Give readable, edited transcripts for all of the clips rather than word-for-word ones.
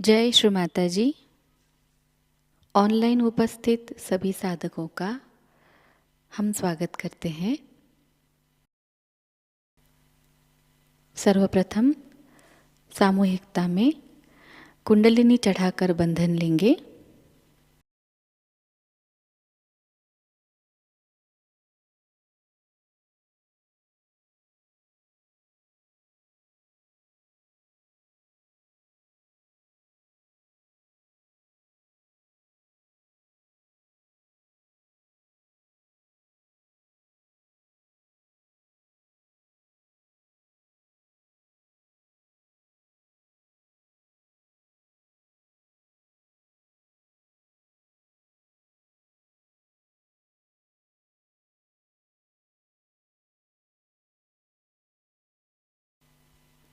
जय श्री माताजी। ऑनलाइन उपस्थित सभी साधकों का हम स्वागत करते हैं। सर्वप्रथम सामूहिकता में कुंडलिनी चढ़ाकर बंधन लेंगे।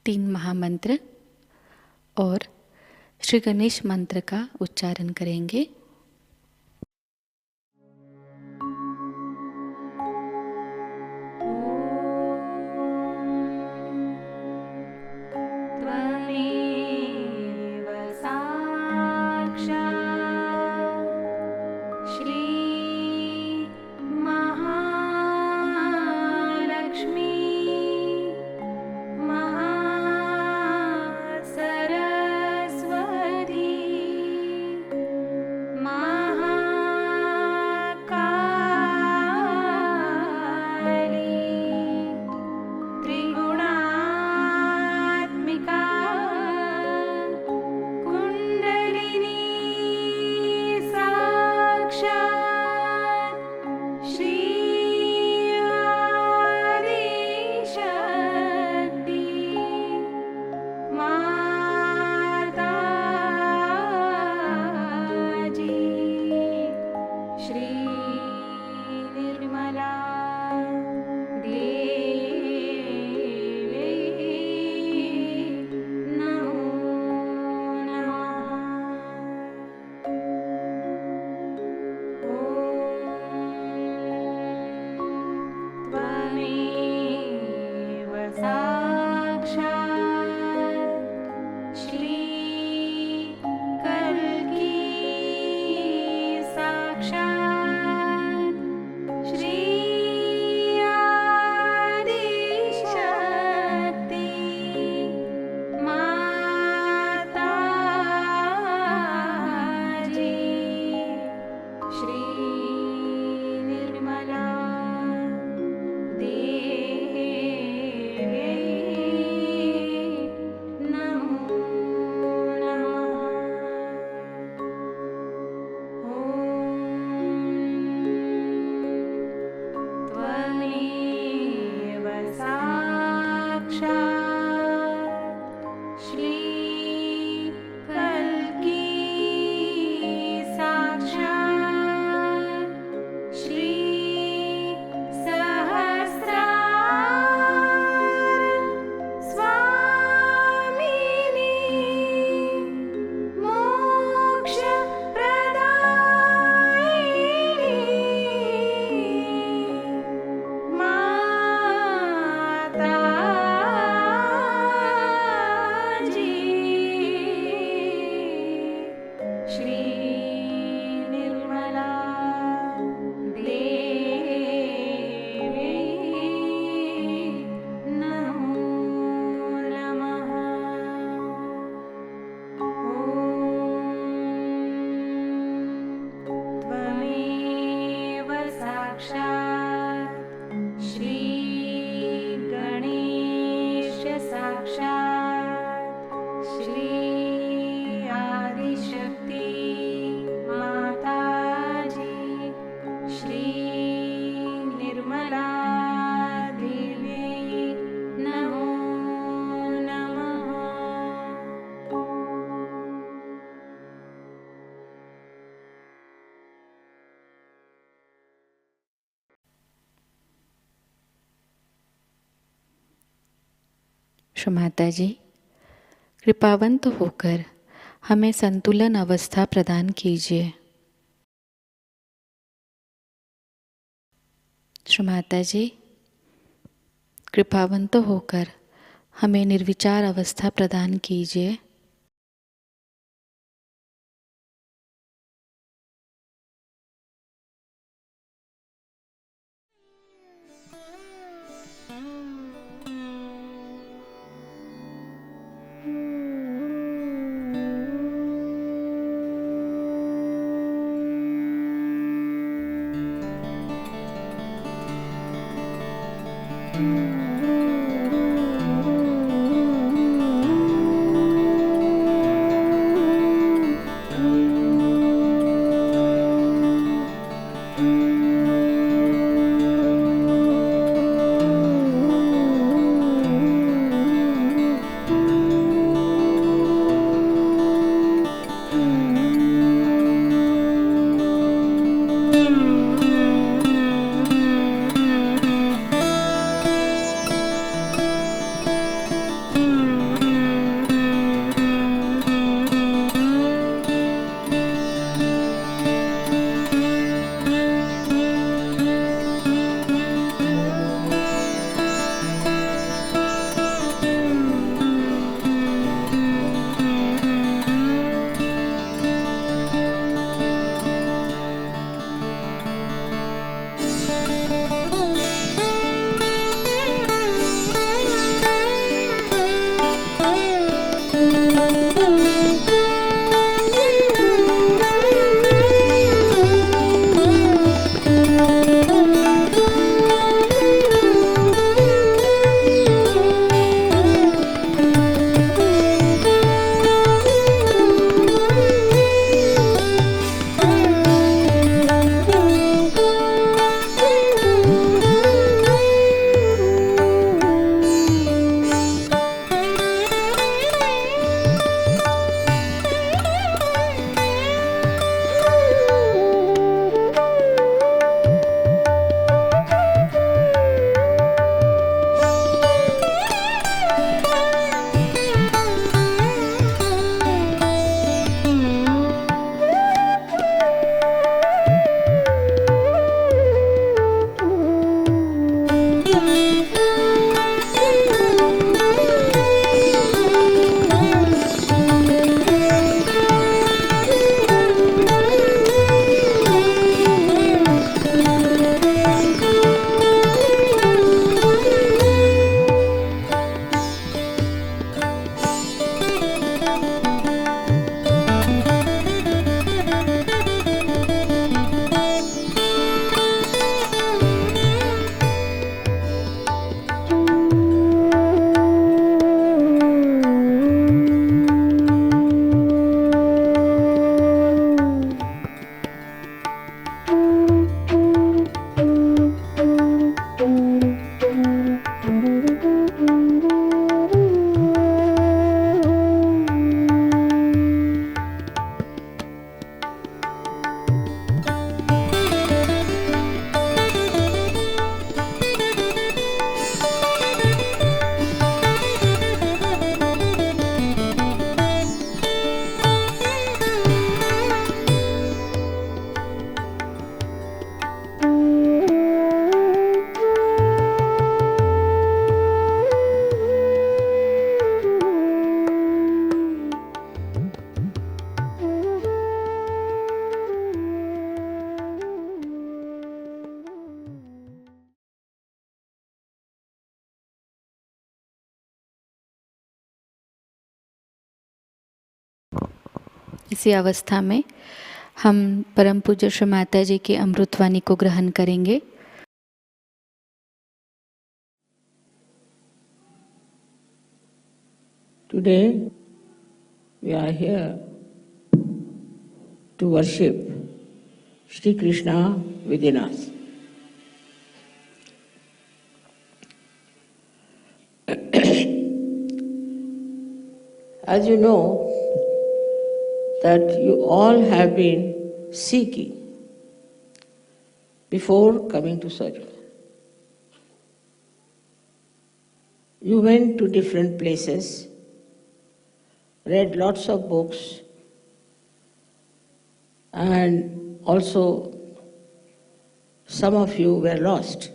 तीन महामंत्र और श्री गणेश मंत्र का उच्चारण करेंगे। श्री माताजी, कृपावंत होकर हमें संतुलन अवस्था प्रदान कीजिए। श्री माताजी, कृपावंत होकर हमें निर्विचार अवस्था प्रदान कीजिए। इसी अवस्था में हम परम पूज्य श्री माताजी की अमृतवाणी को ग्रहण करेंगे। Today we are here to worship Shri Krishna within us. As you know, that you all have been seeking before coming to Sahajayoga. You went to different places, read lots of books, and also some of you were lost.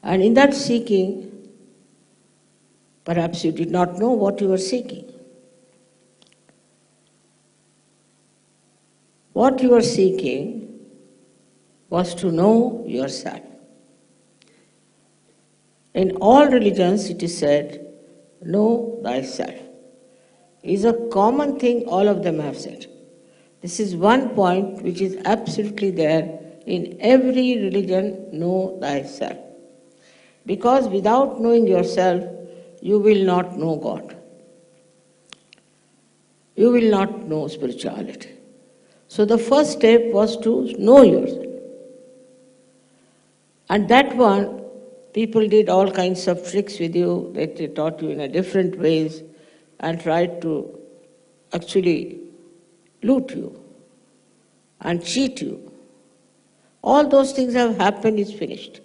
And in that seeking, perhaps you did not know what you were seeking. What you were seeking was to know yourself. In all religions it is said, know thyself. It is a common thing all of them have said. This is one point which is absolutely there in every religion, know thyself. Because without knowing yourself, you will not know God. You will not know spirituality. So the first step was to know yourself. And that one, people did all kinds of tricks with you, that they taught you in a different ways and tried to actually loot you and cheat you. All those things have happened, is finished.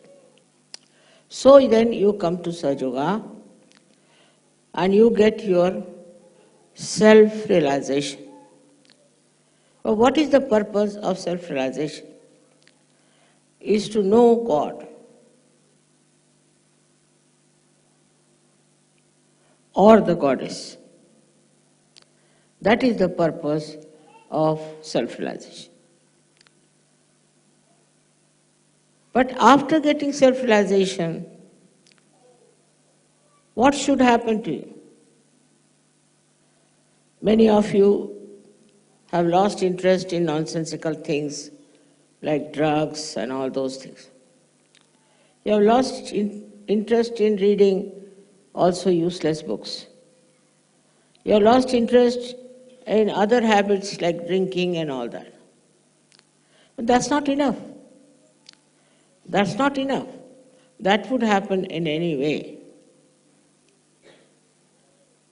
So then you come to Sahajayoga and you get your self-realization. But what is the purpose of self-realization? Is to know God or the goddess. That is the purpose of self-realization. But after getting self-realization, what should happen to you? Many of you have lost interest in nonsensical things like drugs and all those things. You have lost interest in reading also useless books. You have lost interest in other habits like drinking and all that. But that's not enough. That's not enough. That would happen in any way.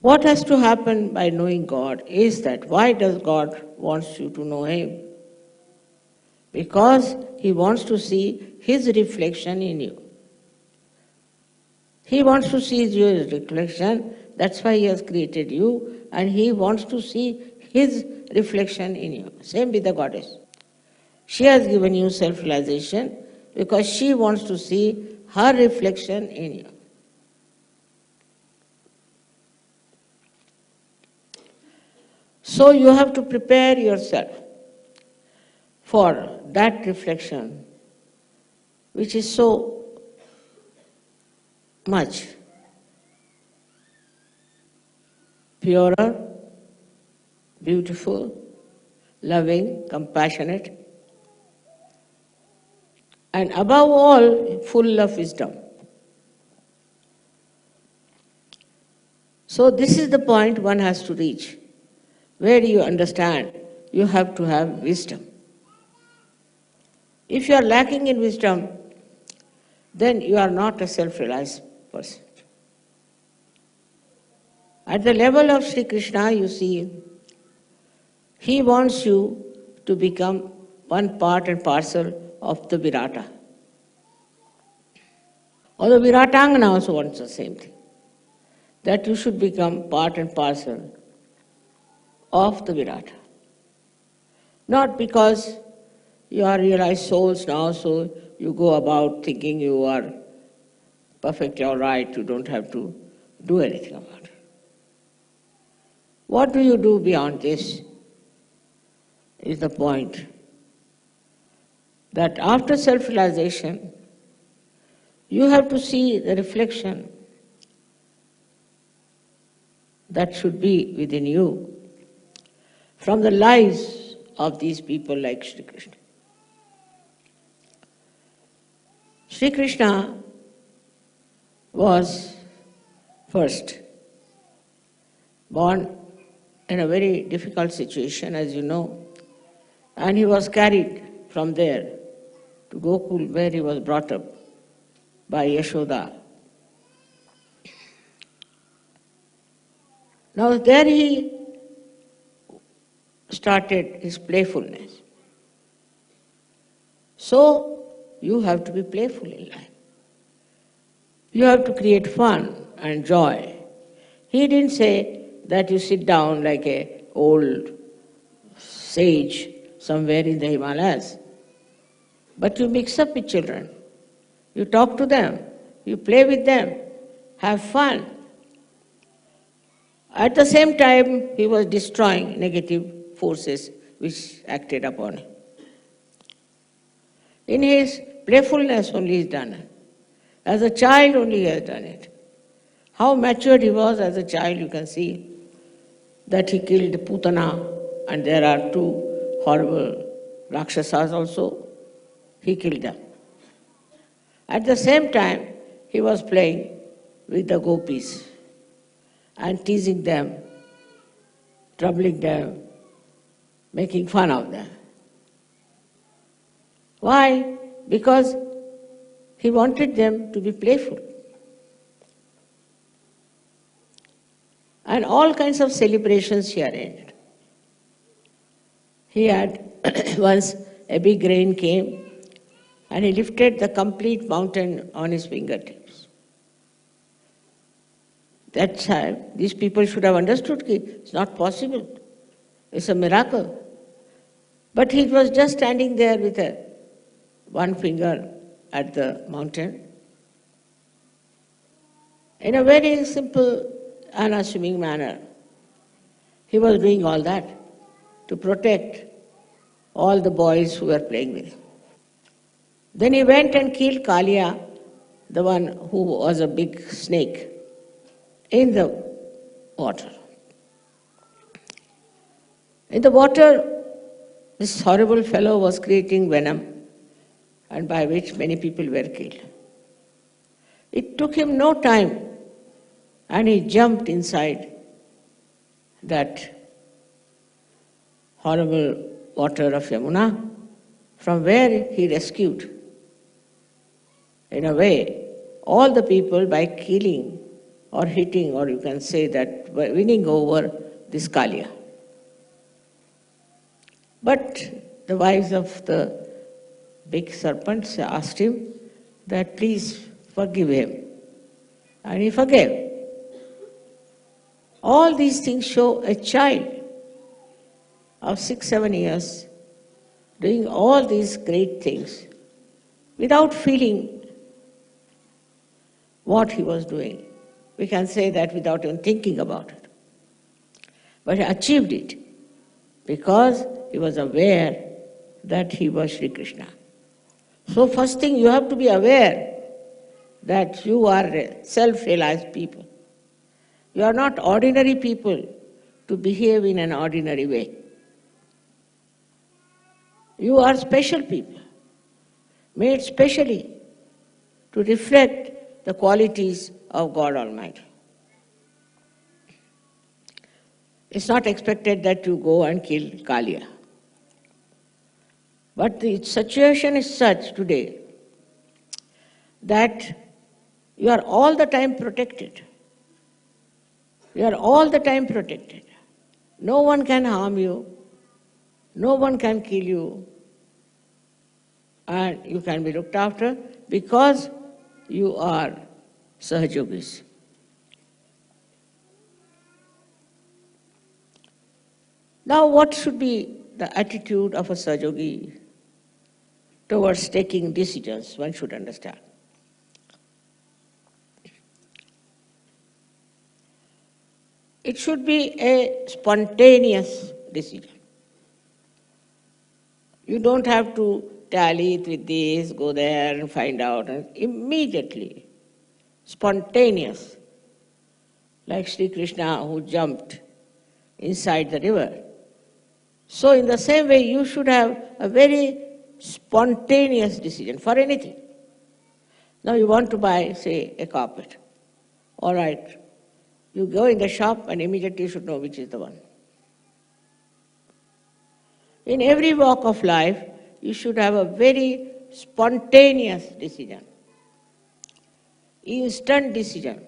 What has to happen by knowing God is that why does God want you to know Him? Because He wants to see His reflection in you. He wants to see your reflection, that's why He has created you, and He wants to see His reflection in you. Same with the goddess. She has given you self-realization because she wants to see her reflection in you. So you have to prepare yourself for that reflection, which is so much purer, beautiful, loving, compassionate, and above all, full of wisdom. So this is the point one has to reach. Where you understand, you have to have wisdom. If you are lacking in wisdom, then you are not a self-realized person. At the level of Sri Krishna, you see, He wants you to become one part and parcel of the Virata. Or the Viratangana also wants the same thing, that you should become part and parcel of the Virata. Not because you are realized souls now, so you go about thinking you are perfectly all right, you don't have to do anything about it. What do you do beyond this is the point. That after self-realization, you have to see the reflection that should be within you from the lives of these people like Shri Krishna. Shri Krishna was first born in a very difficult situation, as you know, and he was carried from there to Gokul, where he was brought up by Yashoda. Now there he started his playfulness. So you have to be playful in life. You have to create fun and joy. He didn't say that you sit down like an old sage somewhere in the Himalayas, but you mix up with children. You talk to them, you play with them, have fun. At the same time, he was destroying negative forces which acted upon him. In his playfulness only he has done it. As a child only he has done it. How matured he was as a child, you can see that he killed Putana, and there are two horrible Rakshasas also. He killed them. At the same time, he was playing with the gopis and teasing them, troubling them, making fun of them. Why? Because he wanted them to be playful. And all kinds of celebrations he arranged. He had once a big rain came and he lifted the complete mountain on his fingertips. That time, these people should have understood that it's not possible. It's a miracle. But he was just standing there with one finger at the mountain. In a very simple, unassuming manner, he was doing all that to protect all the boys who were playing with him. Then he went and killed Kalia, the one who was a big snake, in the water. In the water, this horrible fellow was creating venom, and by which many people were killed. It took him no time, and he jumped inside that horrible water of Yamuna, from where he rescued, in a way, all the people by killing or hitting, or you can say that by winning over this Kalia. But the wives of the big serpents asked him that please forgive him. And he forgave. All these things show a child of 6-7 years doing all these great things without feeling what he was doing. We can say that without even thinking about it. But he achieved it because he was aware that he was Shri Krishna. So first thing, you have to be aware that you are self-realized people. You are not ordinary people to behave in an ordinary way. You are special people, made specially to reflect the qualities of God Almighty. It's not expected that you go and kill Kalia. But the situation is such today that you are all the time protected. You are all the time protected. No one can harm you. No one can kill you. And you can be looked after because you are Sahajogis. Now, what should be the attitude of a Sahajogi towards taking decisions? One should understand. It should be a spontaneous decision. You don't have to tally it with this, go there and find out. And immediately, spontaneous. like Shri Krishna who jumped inside the river. So in the same way, you should have a very spontaneous decision for anything. Now you want to buy, say, a carpet. All right, you go in the shop and immediately you should know which is the one. In every walk of life, you should have a very spontaneous decision, instant decision.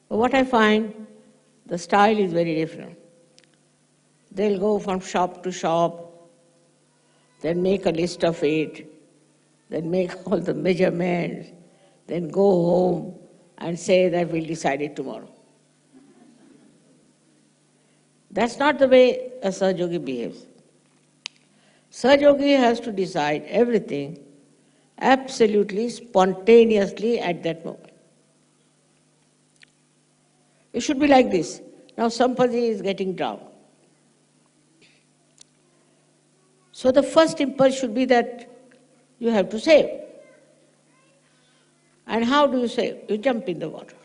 But what I find, the style is very different. They'll go from shop to shop, then make a list of it, then make all the measurements, then go home and say that we'll decide it tomorrow. That's not the way a Sahajayogi behaves. Sahajayogi has to decide everything absolutely spontaneously at that moment. It should be like this. Now somebody is getting drowned. So the first impulse should be that you have to save. And how do you save? You jump in the water.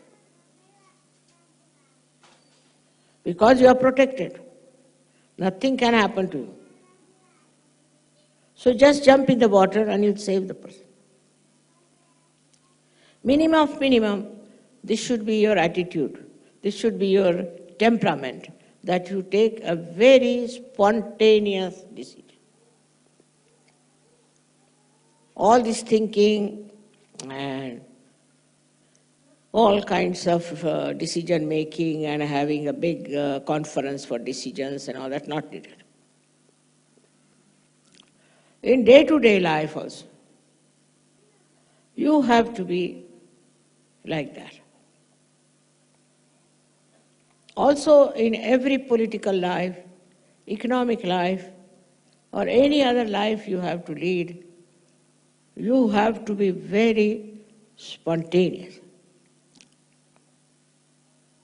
Because you are protected. Nothing can happen to you. So just jump in the water and you'll save the person. Minimum of minimum, this should be your attitude. This should be your temperament, that you take a very spontaneous decision. All this thinking and all kinds of decision making and having a big conference for decisions and all that, not needed. In day-to-day life also, you have to be like that. Also in every political life, economic life, or any other life you have to lead, you have to be very spontaneous.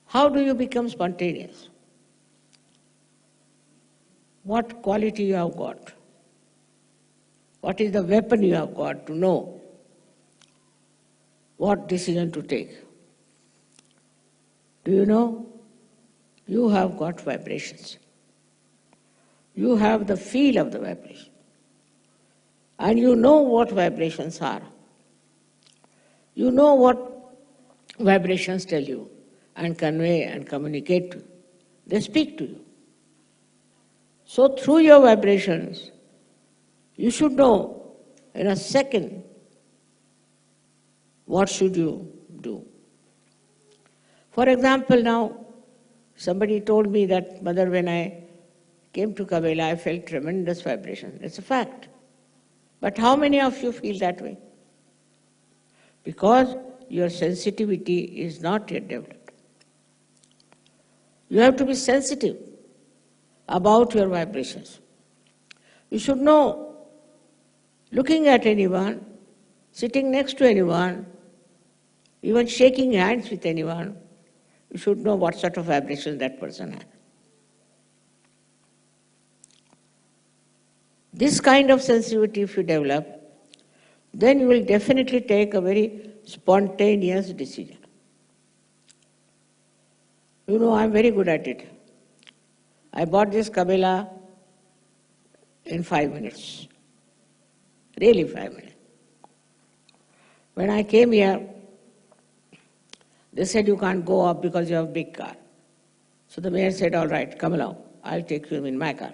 How do you become spontaneous? What quality you have got? What is the weapon you have got to know what decision to take? Do you know? You have got vibrations. You have the feel of the vibration. And you know what vibrations are. You know what vibrations tell you and convey and communicate to you. They speak to you. So through your vibrations, you should know in a second what should you do. For example, now, somebody told me that, Mother, when I came to Cabella, I felt tremendous vibration. It's a fact. But how many of you feel that way? Because your sensitivity is not yet developed. You have to be sensitive about your vibrations. You should know, looking at anyone, sitting next to anyone, even shaking hands with anyone, you should know what sort of vibration that person has. This kind of sensitivity if you develop, then you will definitely take a very spontaneous decision. You know, I'm very good at it. I bought this Cabella in 5 minutes. Really 5 minutes. When I came here, they said you can't go up because you have a big car. So the mayor said, all right, come along. I'll take you in my car.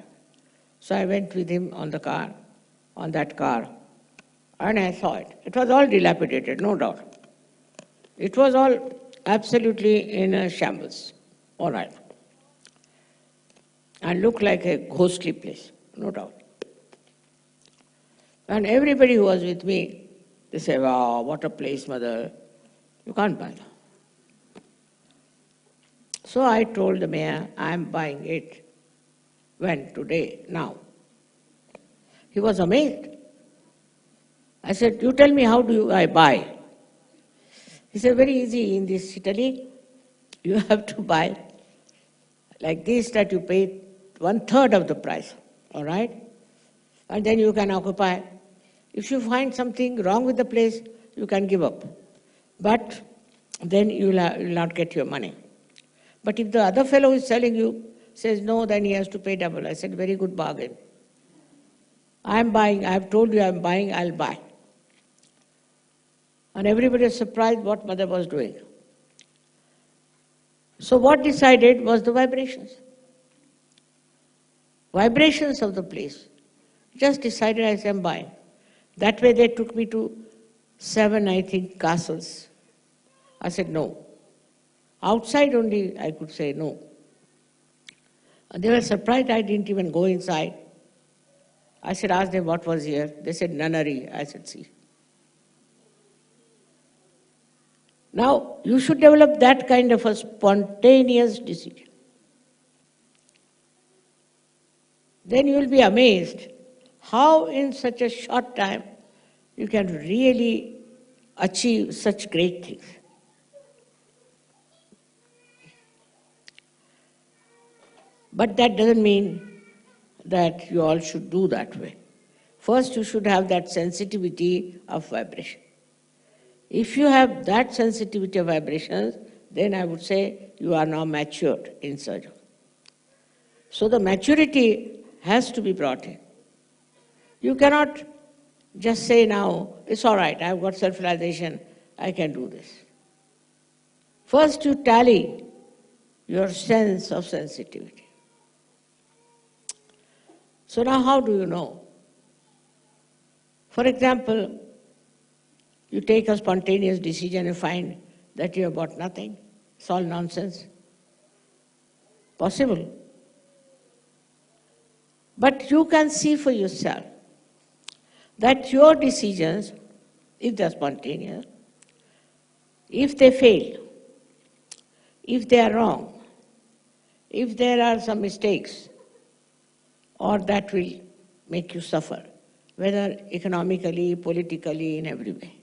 So I went with him on the car, on that car, and I saw it. It was all dilapidated, no doubt. It was all absolutely in a shambles, all right. And looked like a ghostly place, no doubt. And everybody who was with me, they say, wow, what a place, Mother. You can't buy that. So I told the mayor, I'm buying it. When? Today, now. He was amazed. I said, you tell me, how do I buy? He said, very easy. In this Italy, you have to buy like this, that you pay 1/3 of the price, all right? And then you can occupy. If you find something wrong with the place, you can give up. But then you will not get your money. But if the other fellow who is selling you says no, then he has to pay double. I said, very good bargain. I'm buying, I have told you I'm buying, I'll buy. And everybody was surprised what mother was doing. So what decided was the vibrations. Vibrations of the place. Just decided I said I'm buying. That way they took me to 7, I think, castles. I said no. Outside only I could say no. And they were surprised I didn't even go inside. I said, ask them what was here. They said nunnery. I said, see. Now, you should develop that kind of a spontaneous decision. Then you will be amazed how in such a short time you can really achieve such great things. But that doesn't mean that you all should do that way. First, you should have that sensitivity of vibration. If you have that sensitivity of vibrations, then I would say you are now matured in Sahajayoga. So the maturity has to be brought in. You cannot just say now, it's all right, I've got self-realization, I can do this. First you tally your sense of sensitivity. So now how do you know? For example, you take a spontaneous decision and find that you have bought nothing. It's all nonsense. Possible. But you can see for yourself that your decisions, if they're spontaneous, if they fail, if they are wrong, if there are some mistakes, or that will make you suffer, whether economically, politically, in every way,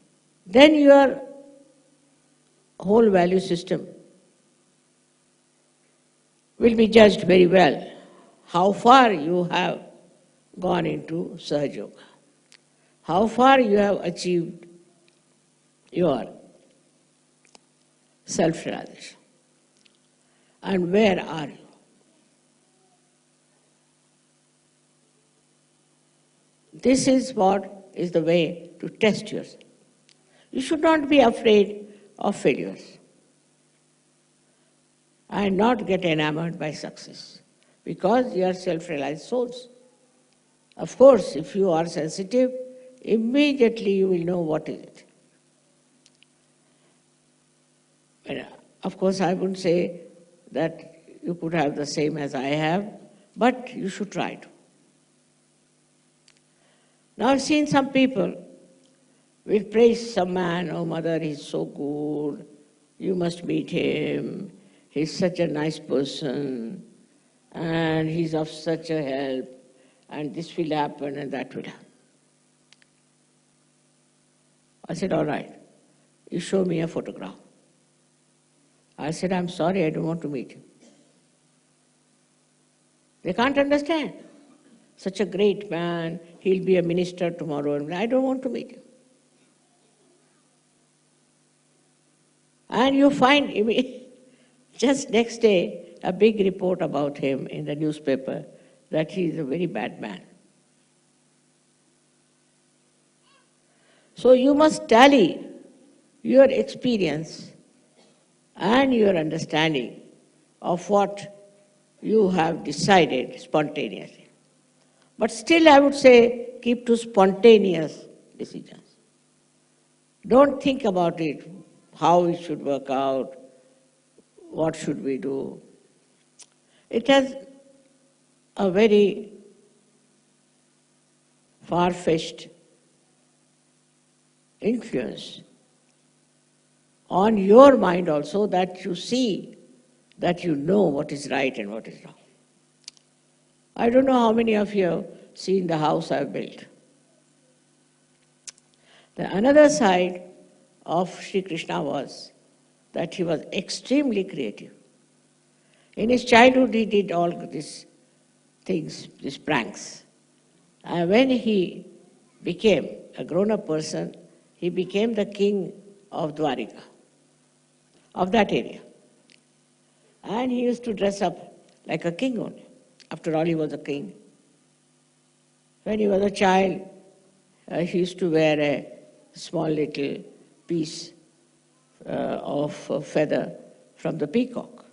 then your whole value system will be judged very well. How far you have gone into Sahajayoga, how far you have achieved your self-realization, and where are you? This is what is the way to test yourself. You should not be afraid of failures and not get enamored by success, because you are self-realized souls. Of course, if you are sensitive, immediately you will know what is it. And of course, I wouldn't say that you could have the same as I have, but you should try to. Now I've seen some people will praise some man, oh mother, he's so good, you must meet him, he's such a nice person, and he's of such a help, and this will happen and that will happen. I said, all right, you show me a photograph. I said, I'm sorry, I don't want to meet him. They can't understand. Such a great man, he'll be a minister tomorrow, and I don't want to meet him. And you find just next day a big report about him in the newspaper that he is a very bad man. So you must tally your experience and your understanding of what you have decided spontaneously. But still I would say keep to spontaneous decisions. Don't think about it, how it should work out, what should we do. It has a very far-fetched influence on your mind also, that you see, that you know what is right and what is wrong. I don't know how many of you have seen the house I've built. The another side of Sri Krishna was that he was extremely creative. In his childhood he did all these things, these pranks. And when he became a grown-up person, he became the king of Dwarika, of that area. And he used to dress up like a king only. After all, he was a king. When he was a child, he used to wear a small little piece of feather from the peacock.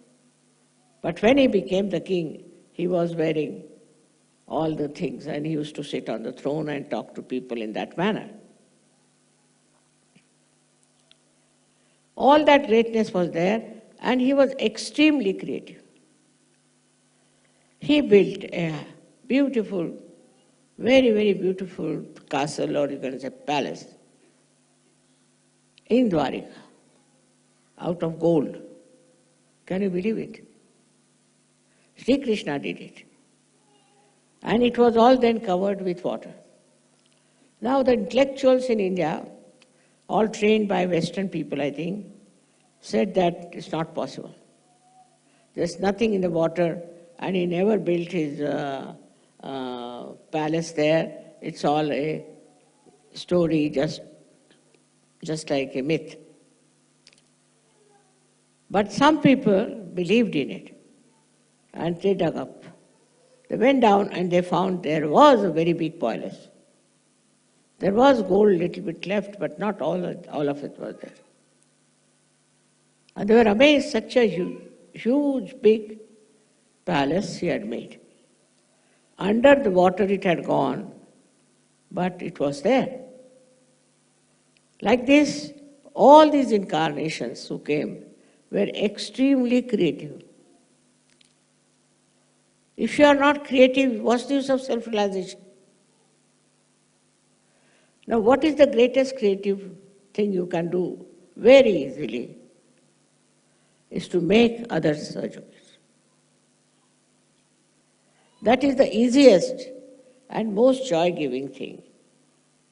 But when he became the king, he was wearing all the things, and he used to sit on the throne and talk to people in that manner. All that greatness was there, and he was extremely creative. He built a beautiful, very, very beautiful castle, or you can say palace, in Dwarika, out of gold. Can you believe it? Shri Krishna did it. And it was all then covered with water. Now the intellectuals in India, all trained by Western people, I think, said that it's not possible. There's nothing in the water, and he never built his palace there. It's all a story, just like a myth. But some people believed in it, and they dug up. They went down and they found there was a very big palace. There was gold a little bit left, but not all of it was there. And they were amazed, such a huge, big palace he had made. Under the water it had gone, but it was there. Like this, all these incarnations who came were extremely creative. If you are not creative, what's the use of self-realization? Now, what is the greatest creative thing you can do very easily is to make others Sahajogis. That is the easiest and most joy-giving thing,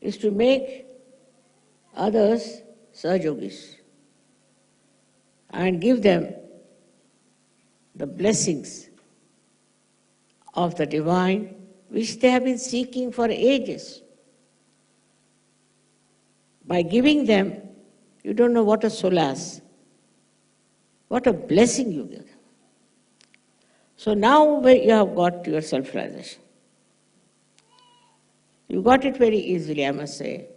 is to make others Sahajogis and give them the blessings of the divine which they have been seeking for ages. By giving them, you don't know what a solace, what a blessing you give them. So now you have got your self-realization. You got it very easily, I must say.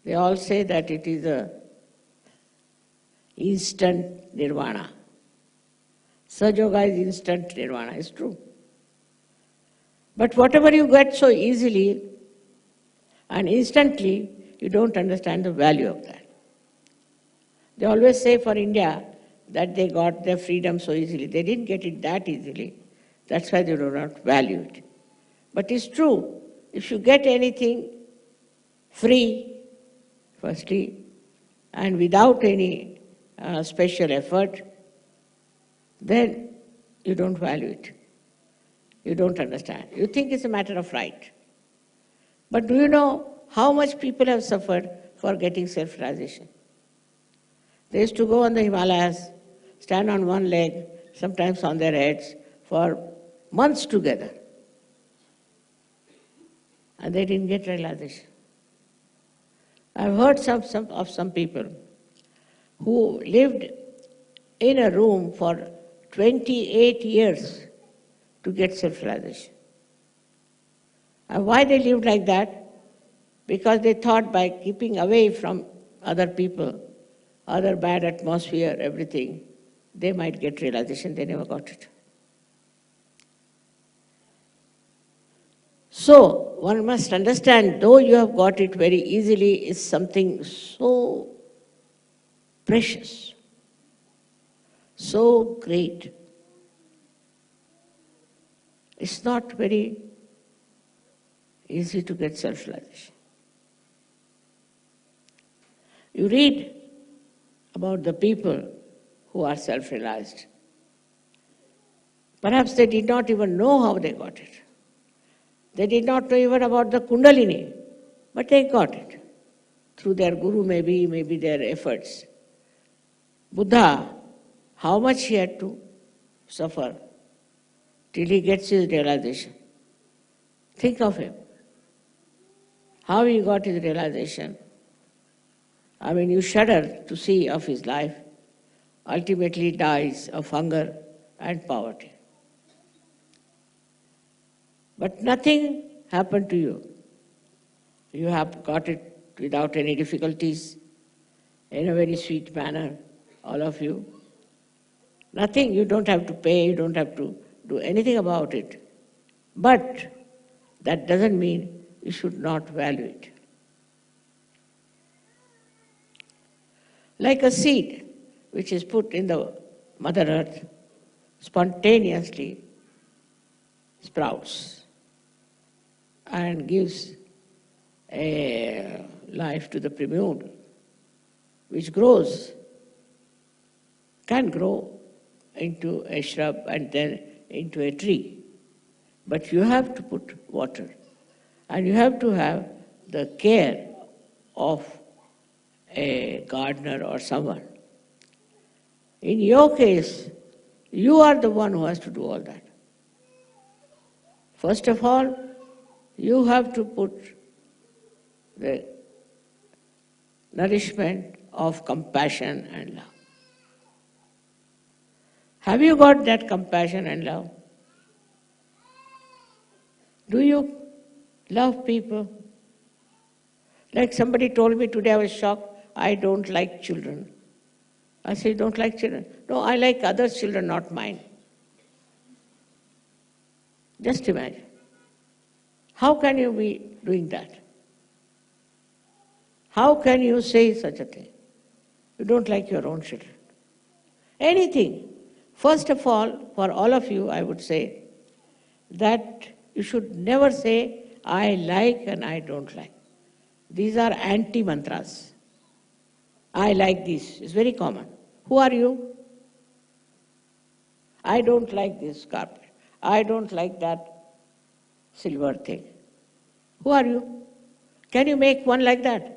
They all say that it is a instant nirvana. Sahajayoga is instant nirvana, it's true. But whatever you get so easily and instantly, you don't understand the value of that. They always say for India that they got their freedom so easily. They didn't get it that easily. That's why they do not value it. But it's true. If you get anything free, firstly, and without any special effort, then you don't value it. You don't understand. You think it's a matter of right. But do you know how much people have suffered for getting self-realization? They used to go on the Himalayas, stand on one leg, sometimes on their heads, for months together. And they didn't get realization. I've heard of some people who lived in a room for 28 years to get self-realization. And why they lived like that? Because they thought by keeping away from other people, other bad atmosphere, everything, they might get realization. They never got it. So, one must understand, though you have got it very easily, it's something so precious, so great. It's not very easy to get self-realization. You read about the people who are self-realized. Perhaps they did not even know how they got it. They did not know even about the Kundalini, but they got it. Through their guru, maybe their efforts. Buddha, how much he had to suffer till he gets his realization. Think of him. How he got his realization. I mean, you shudder to see of his life. ultimately dies of hunger and poverty. But nothing happened to you. You have got it without any difficulties, in a very sweet manner, all of you. Nothing, you don't have to pay, you don't have to do anything about it. But that doesn't mean you should not value it. Like a seed which is put in the Mother Earth, spontaneously sprouts and gives a life to the primule, which grows, can grow into a shrub and then into a tree. But you have to put water, and you have to have the care of a gardener or someone. In your case, you are the one who has to do all that. First of all, you have to put the nourishment of compassion and love. Have you got that compassion and love? Do you love people? Like somebody told me today, I was shocked, I don't like children. I said, you don't like children? No, I like others' children, not mine. Just imagine. How can you be doing that? How can you say such a thing? You don't like your own children. Anything. First of all, for all of you, I would say that you should never say, I like and I don't like. These are anti-mantras. I like this. It's very common. Who are you? I don't like this carpet. I don't like that silver thing. Who are you? Can you make one like that?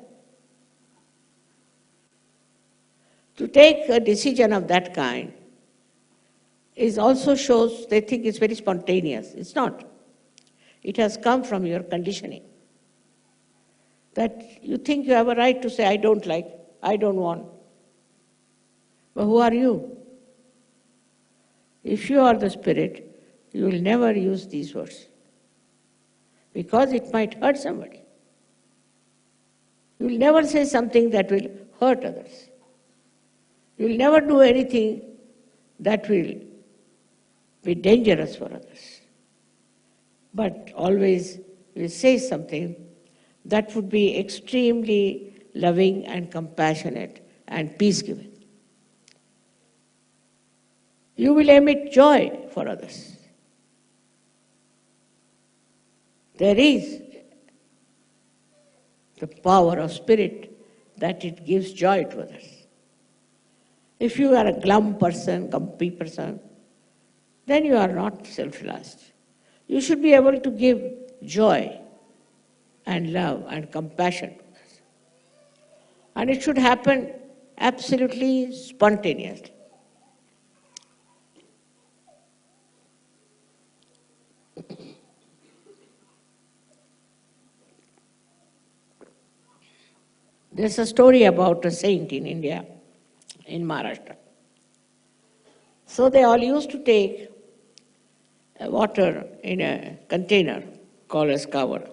To take a decision of that kind is also shows they think it's very spontaneous. It's not. It has come from your conditioning. That you think you have a right to say, I don't like, I don't want. But who are you? If you are the spirit, you will never use these words. Because it might hurt somebody. You will never say something that will hurt others. You will never do anything that will be dangerous for others. But always you will say something that would be extremely loving and compassionate and peace-giving. You will emit joy for others. There is the power of spirit that it gives joy to others. If you are a glum person, grumpy person, then you are not self-realized. You should be able to give joy and love and compassion to others. And it should happen absolutely spontaneously. There's a story about a saint in India, in Maharashtra. So they all used to take water in a container called as kavara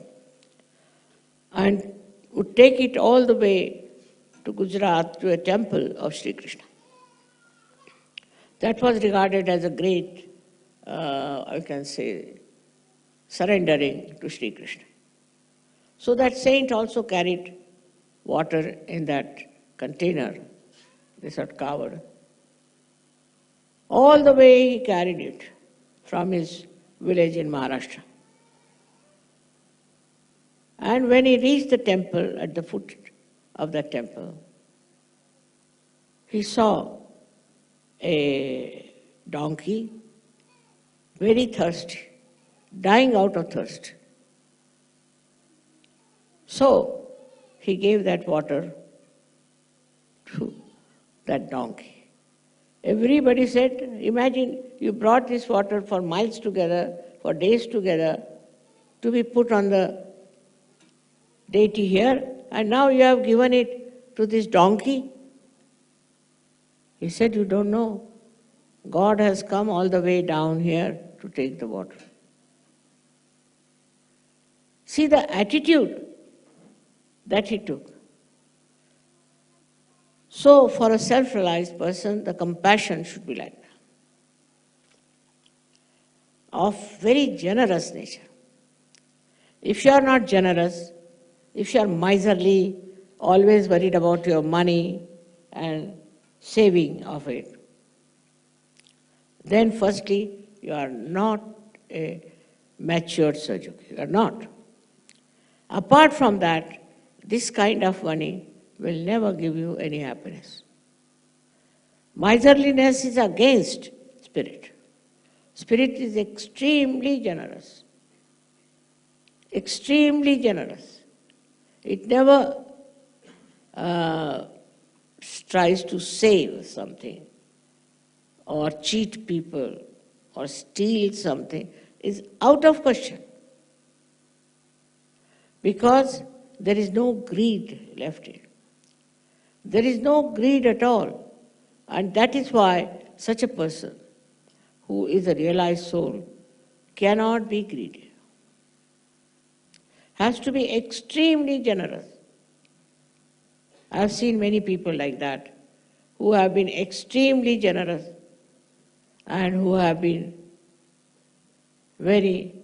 and would take it all the way to Gujarat to a temple of Shri Krishna. That was regarded as a great, I can say, surrendering to Shri Krishna. So that saint also carried water in that container, this had covered. All the way he carried it from his village in Maharashtra. And when he reached the temple, at the foot of the temple, he saw a donkey, very thirsty, dying out of thirst. So he gave that water to that donkey. Everybody said, imagine you brought this water for miles together, for days together, to be put on the deity here, and now you have given it to this donkey. He said, you don't know. God has come all the way down here to take the water. See the attitude that he took. So for a self-realized person, the compassion should be like that, of very generous nature. If you are not generous, if you are miserly, always worried about your money and saving of it, then firstly, you are not a matured Sahajayogi. You are not. Apart from that, this kind of money will never give you any happiness. Miserliness is against spirit. Spirit is extremely generous. Extremely generous. It never tries to save something or cheat people or steal something. Is out of question. Because there is no greed left in it. There is no greed at all. And that is why such a person who is a realized soul cannot be greedy. Has to be extremely generous. I have seen many people like that who have been extremely generous and who have been very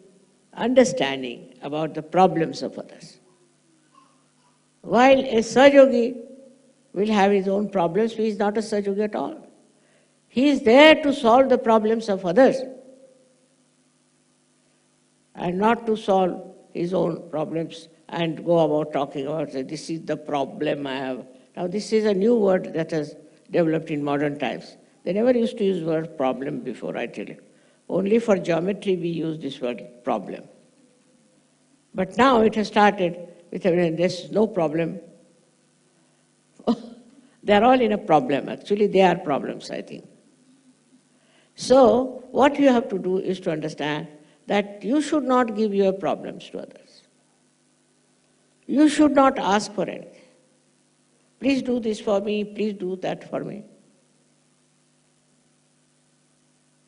understanding about the problems of others. While a Sahajayogi will have his own problems, he is not a Sahajayogi at all. He is there to solve the problems of others and not to solve his own problems and go about talking about, this is the problem I have. Now this is a new word that has developed in modern times. They never used to use the word problem before, I tell you. Only for geometry we use this word problem. But now it has started with there's no problem. They are all in a problem. Actually, they are problems, I think. So, what you have to do is to understand that you should not give your problems to others. You should not ask for anything. Please do this for me, please do that for me.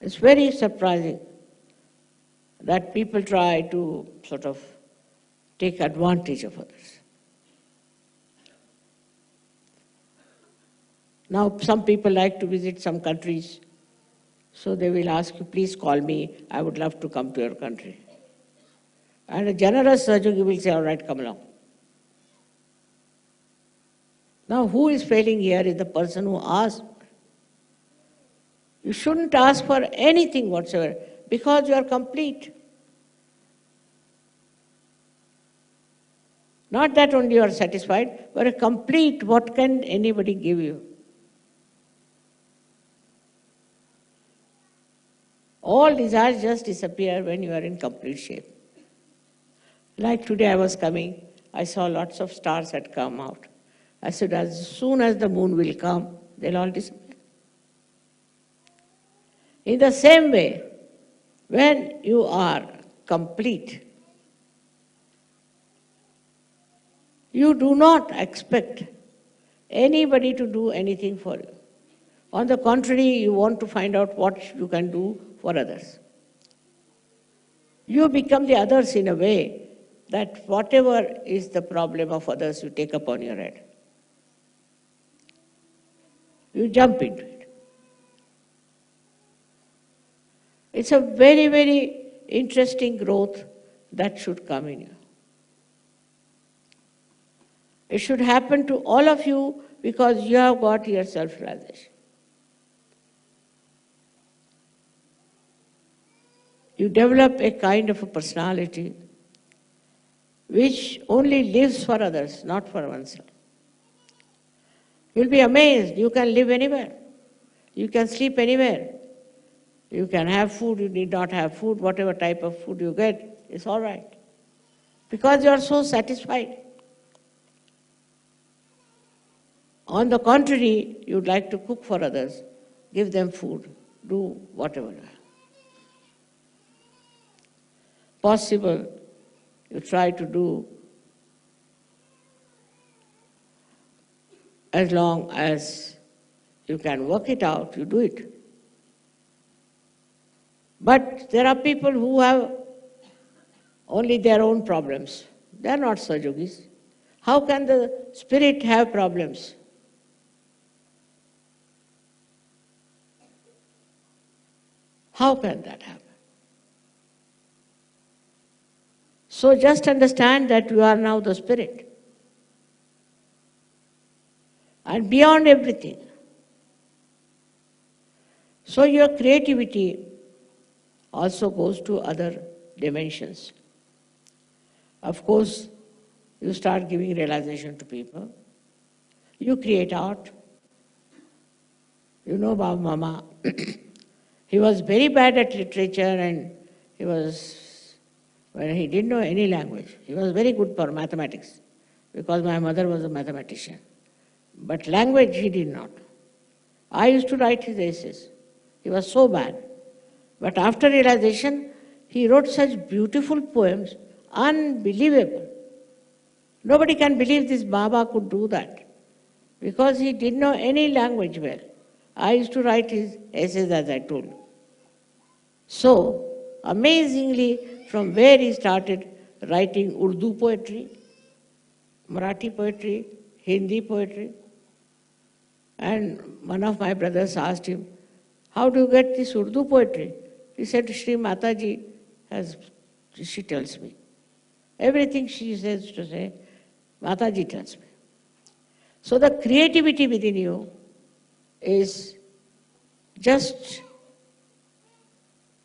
It's very surprising that people try to sort of take advantage of others. Now, some people like to visit some countries, so they will ask you, please call me, I would love to come to your country. And a generous Sahajayogi will say, all right, come along. Now, who is failing here is the person who asked. You shouldn't ask for anything whatsoever because you are complete. Not that only you are satisfied, but a complete, what can anybody give you? All desires just disappear when you are in complete shape. Like today I was coming, I saw lots of stars had come out. I said, as soon as the moon will come, they'll all disappear. In the same way, when you are complete, you do not expect anybody to do anything for you. On the contrary, you want to find out what you can do for others. You become the others in a way that whatever is the problem of others, you take upon your head. You jump into it. It's a very, very interesting growth that should come in you. It should happen to all of you because you have got your self-realization. You develop a kind of a personality which only lives for others, not for oneself. You'll be amazed. You can live anywhere. You can sleep anywhere. You can have food, you need not have food. Whatever type of food you get, it's all right. Because you are so satisfied. On the contrary, you'd like to cook for others, give them food, do whatever. Possible, you try to do as long as you can work it out, you do it. But there are people who have only their own problems. They are not Sahajogis. How can the spirit have problems? How can that happen? So just understand that you are now the spirit. And beyond everything. So your creativity also goes to other dimensions. Of course, you start giving realization to people. You create art. You know Baba Mama. He was very bad at literature and he didn't know any language. He was very good for mathematics because my mother was a mathematician. But language he did not. I used to write his essays. He was so bad. But after realization, he wrote such beautiful poems, unbelievable. Nobody can believe this Baba could do that because he didn't know any language well. I used to write his essays as I told you. So, amazingly, from where he started writing Urdu poetry, Marathi poetry, Hindi poetry, and one of my brothers asked him, how do you get this Urdu poetry? He said, Shri Mataji she tells me. Everything she says to say, Mataji tells me. So the creativity within you is just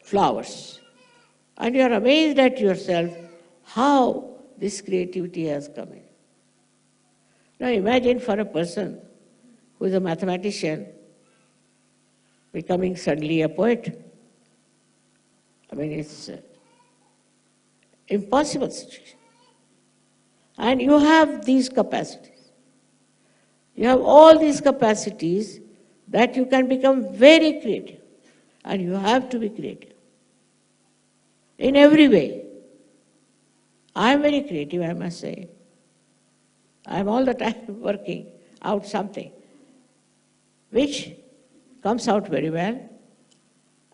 flowers. And you are amazed at yourself how this creativity has come in. Now imagine for a person who is a mathematician becoming suddenly a poet. I mean, it's an impossible situation. And you have these capacities. You have all these capacities that you can become very creative. And you have to be creative. In every way. I am very creative, I must say. I am all the time working out something which comes out very well.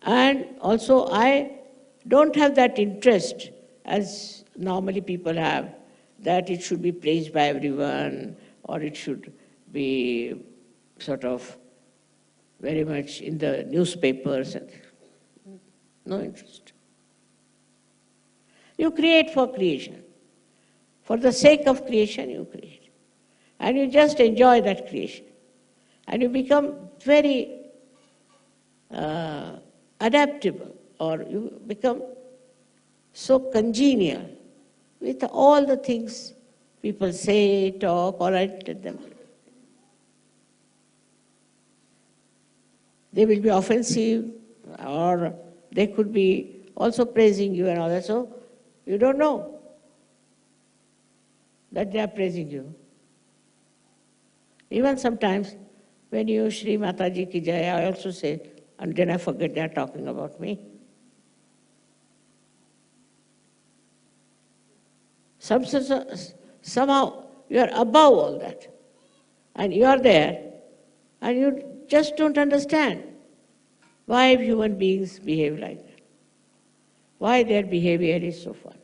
And also I don't have that interest as normally people have, that it should be praised by everyone or it should be sort of very much in the newspapers. And no interest. You create for creation. For the sake of creation, you create. And you just enjoy that creation. And you become very adaptable, or you become so congenial with all the things people say, talk, or I tell them. They will be offensive, or they could be also praising you and all that. So you don't know that they are praising you. Even sometimes when you Shri Mataji ki jai, I also say, and then I forget they are talking about me. Somehow you are above all that. And you are there, and you just don't understand why human beings behave like that. Why their behavior is so funny.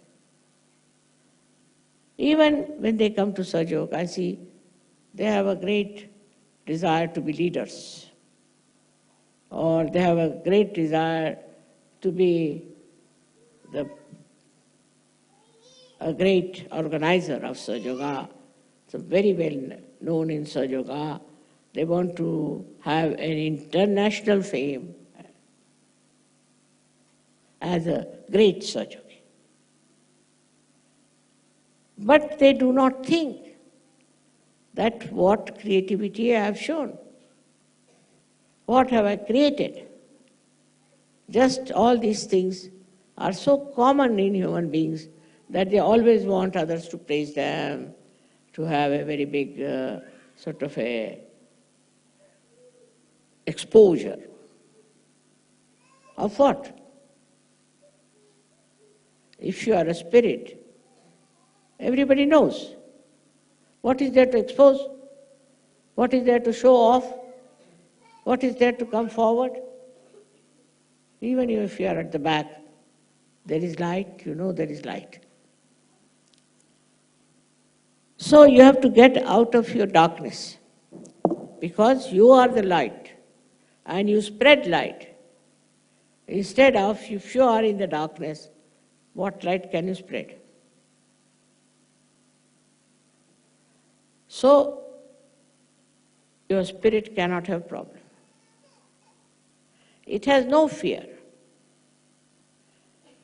Even when they come to Sahajayoga, I see they have a great desire to be leaders, or they have a great desire to be a great organizer of Sahajayoga. So very well known in Sahajayoga. They want to have an international fame as a great Sahajayogi. But they do not think that what creativity I have shown. What have I created? Just all these things are so common in human beings that they always want others to praise them, to have a very big sort of a exposure. Of what? If you are a spirit, everybody knows. What is there to expose? What is there to show off? What is there to come forward? Even if you are at the back, there is light, you know there is light. So you have to get out of your darkness, because you are the light and you spread light. Instead of, if you are in the darkness, what light can you spread? So your spirit cannot have problem. It has no fear,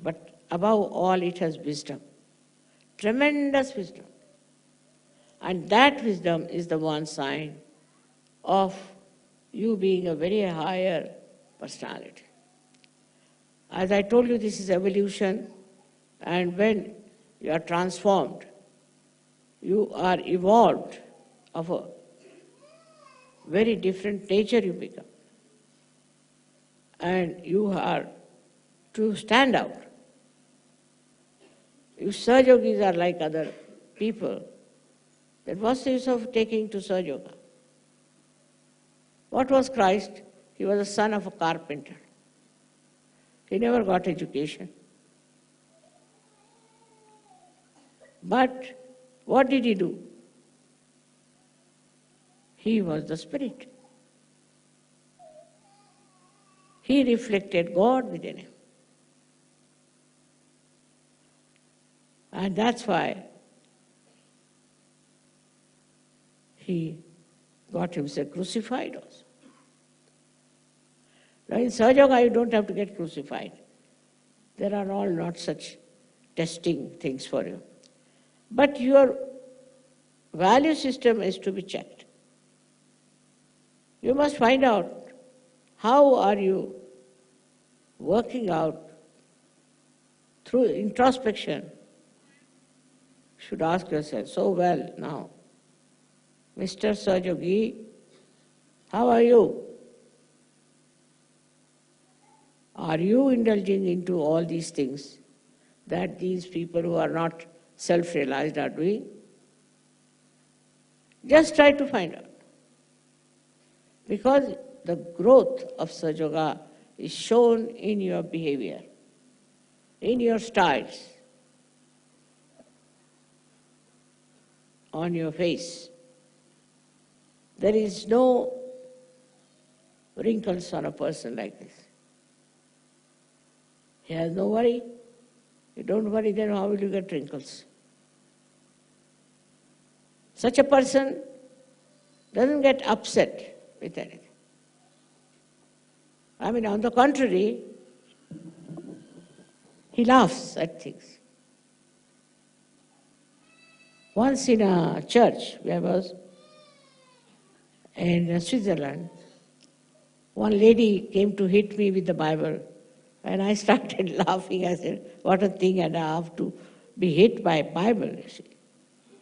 but above all it has wisdom, tremendous wisdom. And that wisdom is the one sign of you being a very higher personality. As I told you, this is evolution, and when you are transformed, you are evolved of a very different nature you become. And you are to stand out. If Sahajogis are like other people, then what's the use of taking to Sahajayoga? What was Christ? He was the son of a carpenter. He never got education. But what did he do? He was the Spirit. He reflected God within him. And that's why he got himself crucified also. Now in Sahajayoga you don't have to get crucified. There are all not such testing things for you. But your value system is to be checked. You must find out how are you working out through introspection. You should ask yourself, so well now, Mr. Sahajogi, how are you? Are you indulging into all these things that these people who are not self-realized are doing? Just try to find out. Because the growth of Sahajayoga is shown in your behavior, in your styles, on your face. There is no wrinkles on a person like this. He has no worry. You don't worry, then how will you get wrinkles? Such a person doesn't get upset with anything. I mean, on the contrary, he laughs at things. Once in a church, where I was in Switzerland, one lady came to hit me with the Bible, and I started laughing. I said, what a thing, and I have to be hit by a Bible, you see.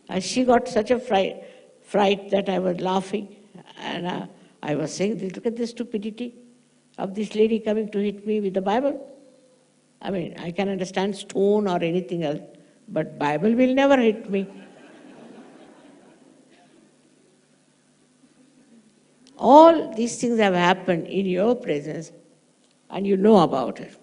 And she got such a fright that I was laughing, and I was saying, look at the stupidity of this lady coming to hit me with the Bible. I mean, I can understand stone or anything else, but Bible will never hit me. All these things have happened in your presence, and you know about it.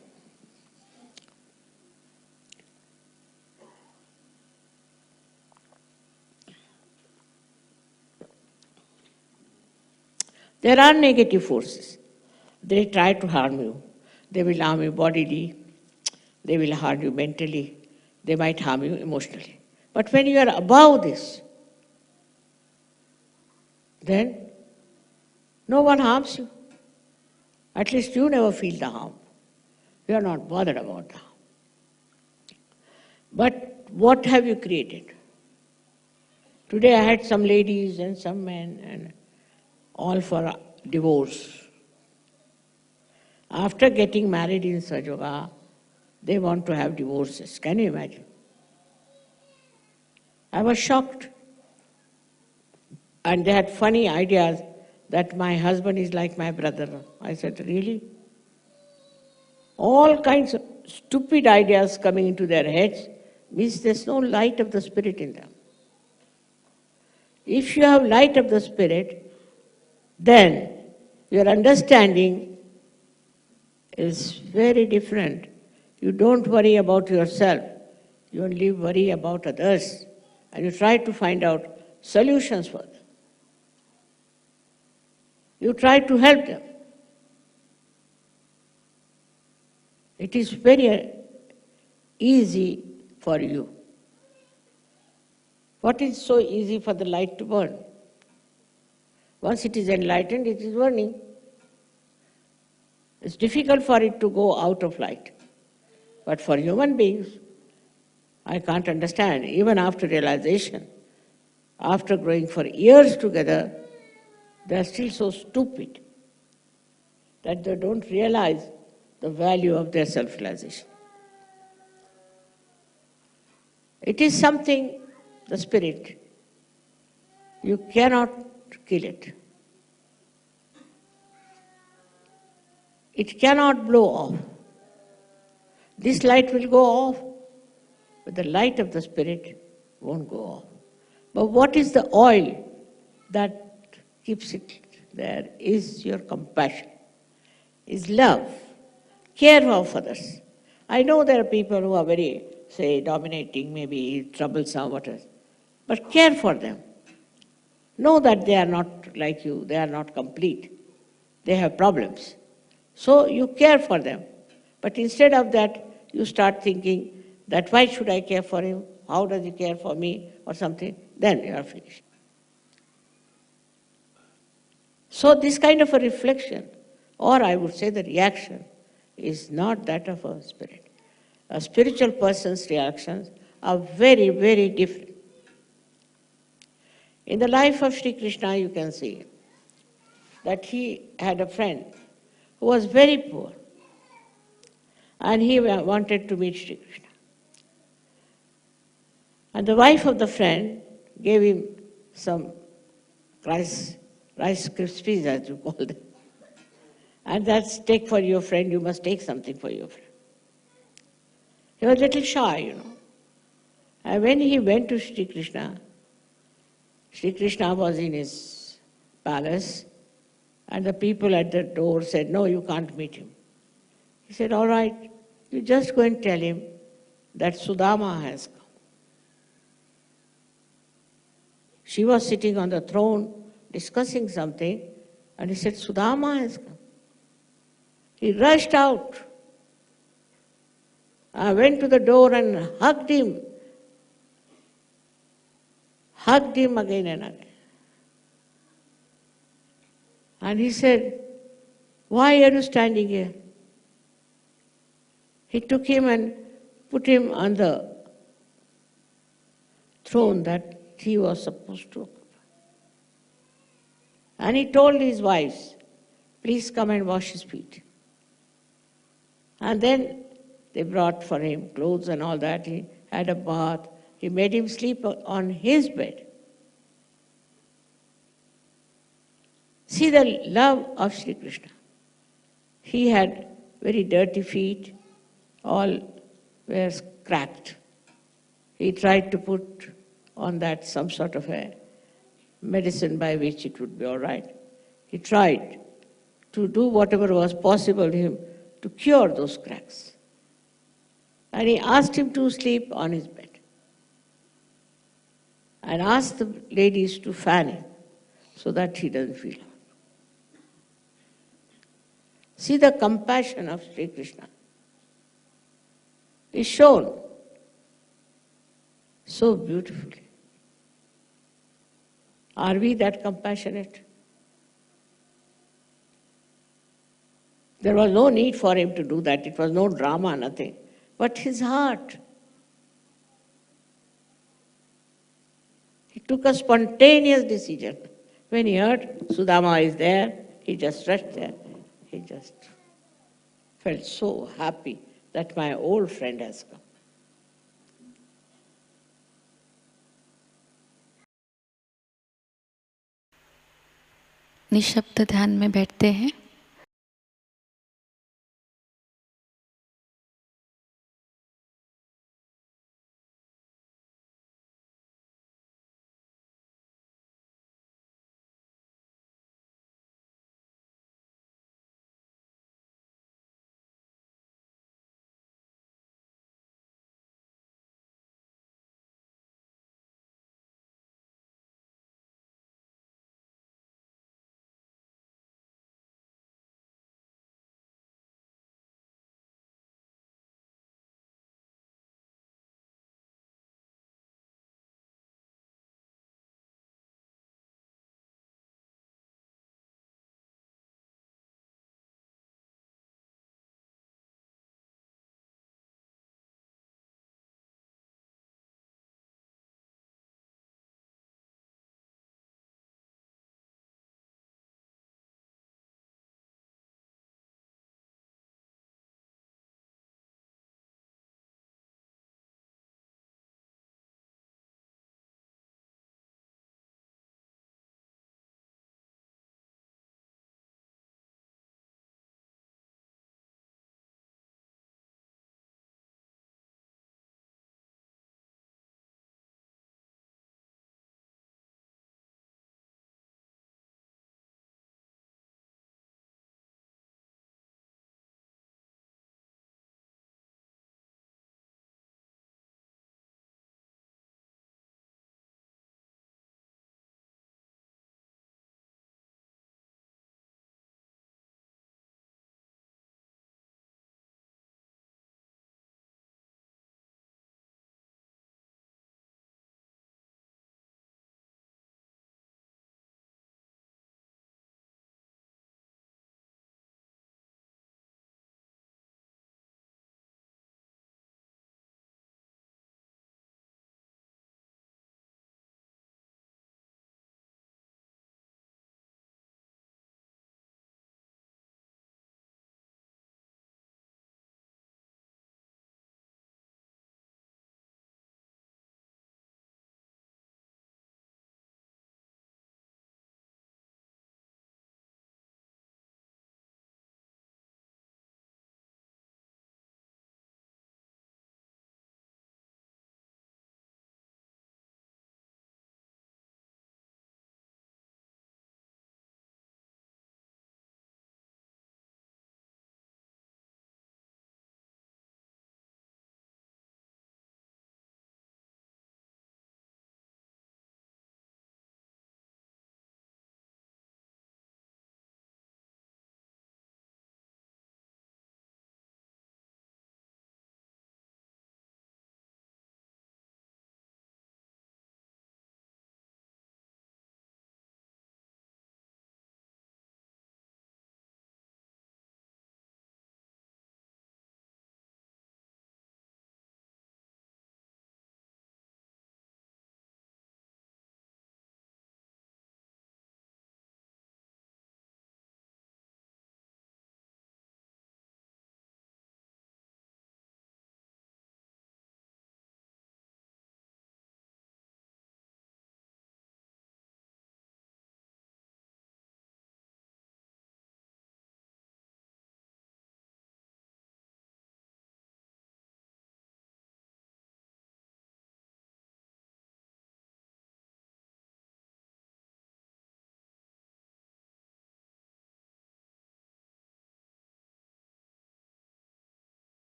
There are negative forces. They try to harm you. They will harm you bodily. They will harm you mentally. They might harm you emotionally. But when you are above this, then no one harms you. At least you never feel the harm. You are not bothered about the harm. But what have you created? Today I had some ladies and some men, and all for divorce. After getting married in Sahajayoga, they want to have divorces. Can you imagine? I was shocked. And they had funny ideas that my husband is like my brother. I said, really? All kinds of stupid ideas coming into their heads means there's no light of the Spirit in them. If you have light of the Spirit, then Your understanding is very different. You don't worry about yourself. You only worry about others. And you try to find out solutions for them. You try to help them. It is very easy for you. What is so easy for the light to burn? Once it is enlightened, it is burning. It's difficult for it to go out of light. But for human beings, I can't understand, even after realization, after growing for years together, they are still so stupid that they don't realize the value of their self-realization. It is something, the spirit. You cannot kill it. It cannot blow off. This light will go off, but the light of the spirit won't go off. But what is the oil that keeps it there is your compassion, is love, care of others. I know there are people who are very, say, dominating, maybe troublesome, whatever, but care for them. Know that they are not like you, they are not complete. They have problems. So you care for them. But instead of that, you start thinking that why should I care for him? How does he care for me? Or something. Then you are finished. So this kind of a reflection, or I would say the reaction, is not that of a spirit. A spiritual person's reactions are very, very different. In the life of Shri Krishna, you can see that he had a friend who was very poor, and he wanted to meet Shri Krishna. And the wife of the friend gave him some rice krispies, as you call them. And that's, take for your friend, you must take something for your friend. He was a little shy, you know. And when he went to Shri Krishna was in his palace, and the people at the door said, no, you can't meet him. He said, all right, you just go and tell him that Sudama has come. She was sitting on the throne discussing something, and he said, Sudama has come. He rushed out. I went to the door and hugged him again and again. And he said, why are you standing here? He took him and put him on the throne that he was supposed to occupy. And he told his wives, please come and wash his feet. And then they brought for him clothes and all that. He had a bath. He made him sleep on his bed. See the love of Sri Krishna. He had very dirty feet, all were cracked. He tried to put on that some sort of a medicine by which it would be all right. He tried to do whatever was possible to him to cure those cracks. And he asked him to sleep on his bed. And asked the ladies to fan him so that he doesn't feel hot. See the compassion of Sri Krishna is shown so beautifully. Are we that compassionate? There was no need for him to do that. It was no drama, nothing. But his heart. He took a spontaneous decision. When he heard Sudama is there, he just rushed there. He just felt so happy that my old friend has come. निशब्द ध्यान में बैठते हैं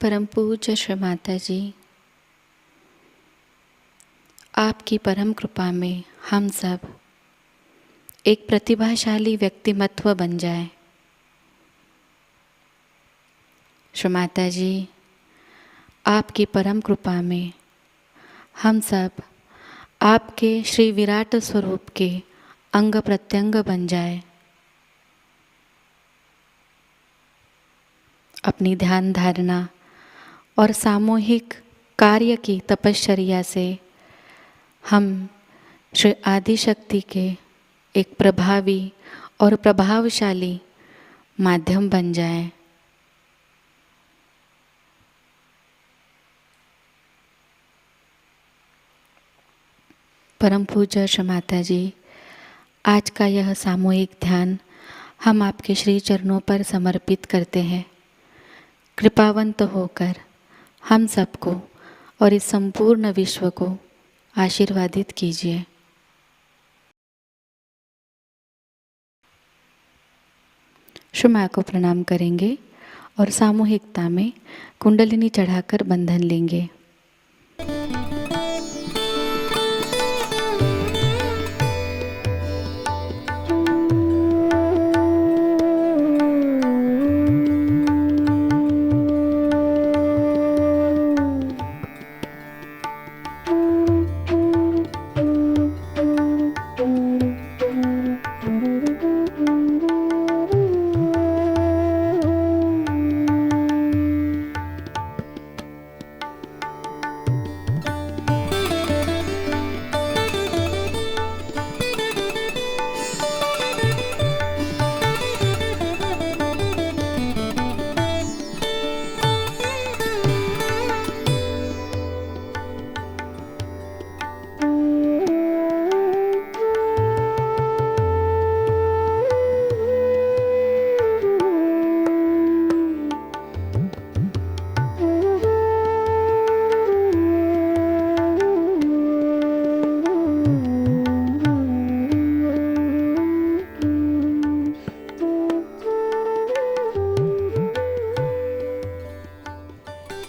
परम पूज्य श्री माताजी, आपकी परम कृपा में हम सब एक प्रतिभाशाली व्यक्तिमत्व बन जाए। श्री माताजी, आपकी परम कृपा में हम सब आपके श्री विराट स्वरूप के अंग प्रत्यंग बन जाए। अपनी ध्यान धारणा और सामूहिक कार्य की तपश्चर्या से हम श्री आदिशक्ति के एक प्रभावी और प्रभावशाली माध्यम बन जाए। परम पूज्य श्री माताजी, आज का यह सामूहिक ध्यान हम आपके श्री चरणों पर समर्पित करते हैं। कृपावंत होकर हम सबको और इस संपूर्ण विश्व को आशीर्वादित कीजिए। श्री माँ को प्रणाम करेंगे और सामूहिकता में कुंडलिनी चढ़ाकर बंधन लेंगे।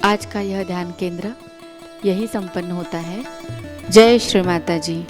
आज का यह ध्यान केंद्र यही संपन्न होता है। जय श्री माता जी।